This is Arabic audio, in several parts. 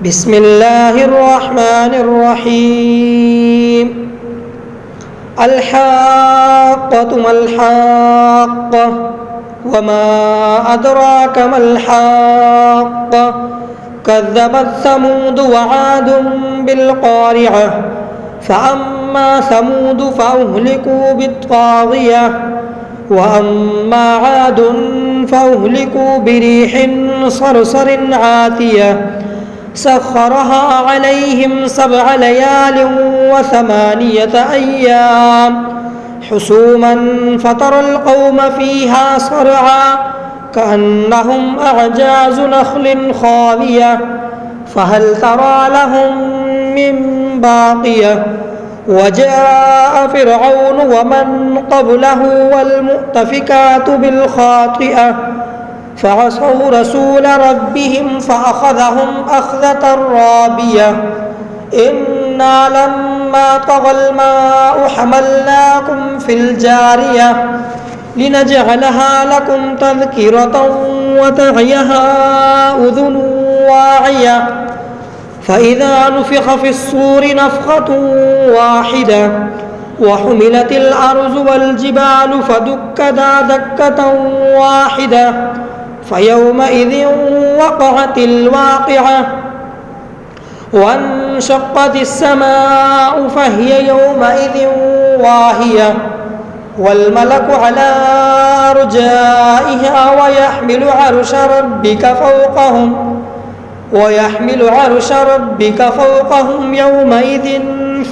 بسم الله الرحمن الرحيم الحاقة ما الحاقة وما أدراك ما الحاقة كذبت ثمود وعاد بالقارعة فأما ثمود فأهلكوا بالطاغية وأما عاد فأهلكوا بريح صرصر عاتية سخرها عليهم 7 ليال و8 أيام حسوما فترى القوم فيها صرعا كأنهم أعجاز نخل خاوية فهل ترى لهم من باقية وجاء فرعون ومن قبله والمؤتفكات بالخاطئة فعصوا رسول ربهم فأخذهم أخذة رابية إنا لما طغى الماء حملناكم في الجارية لنجعلها لكم تذكرة وتعيها أذن واعية فإذا نفخ في الصور نفخة واحدة وحملت الأرض والجبال فدكتا دكة واحدة فيومئذ وقعت الواقعة وانشقت السماء فهي يومئذ واهية والملك على أرجائها ويحمل عرش ربك فوقهم يومئذ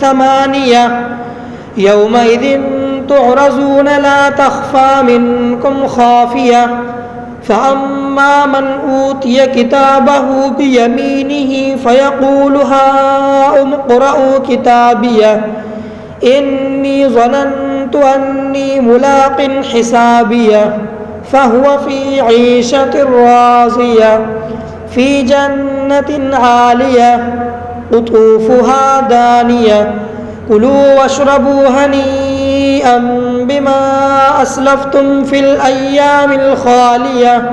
8 يومئذ تعرضون لا تخفى منكم خافية فأما من أوتي كتابه بيمينه فيقول هاؤم اقرءوا كتابيه إني ظننت أني ملاق حسابيه فهو في عيشة راضية في جنة عالية قطوفها دانية كلوا واشربوا هنيئا بما أسلفتم في الأيام الخالية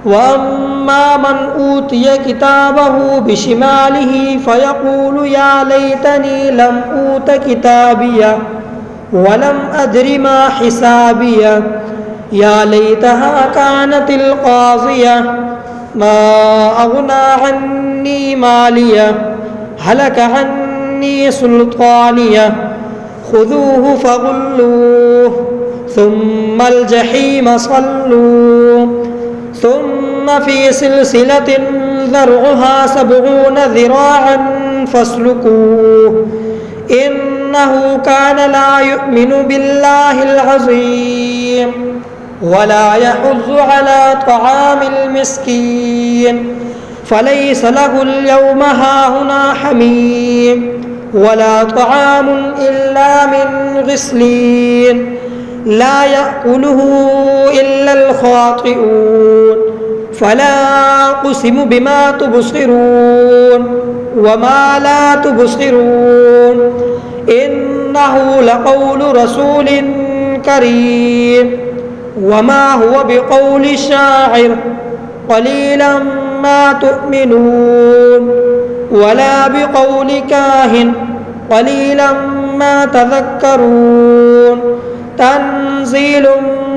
وأما من أوتي كتابه بشماله فيقول يا ليتني لم أوت كتابيه ولم أدر ما حسابيه يا ليتها كانت القاضية ما أغنى عني ماليه هلك عني سلطانيه خذوه فغلوه ثم الجحيم صلوه ثم في سلسلة ذرعها 70 ذراعا فاسلكوه إنه كان لا يؤمن بالله العظيم ولا يحض على طعام المسكين فليس له اليوم هاهنا حميم ولا طعام إلا من غسلين لا يأكله إلا الخاطئون فلا أقسم بما تبصرون وما لا تبصرون إنه لقول رسول كريم وما هو بقول شاعر قليلا ما تؤمنون ولا بقول كاهن قليلا ما تذكرون تنزيل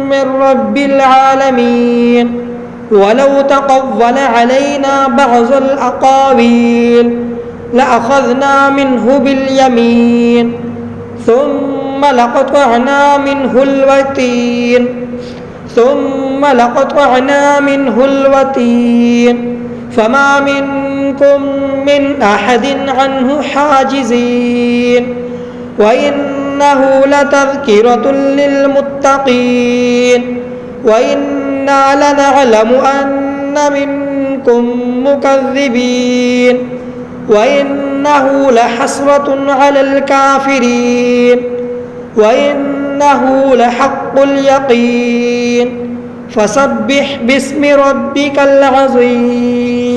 من رب العالمين ولو تقول علينا بعض الأقاويل لأخذنا منه باليمين ثم لقطعنا منه الوتين فما منكم من أحد عنه حاجزين وإنه لتذكرة للمتقين وإنا لنعلم أن منكم مكذبين وإنه لحسرة على الكافرين وإنه لحق اليقين فسبح باسم ربك العظيم.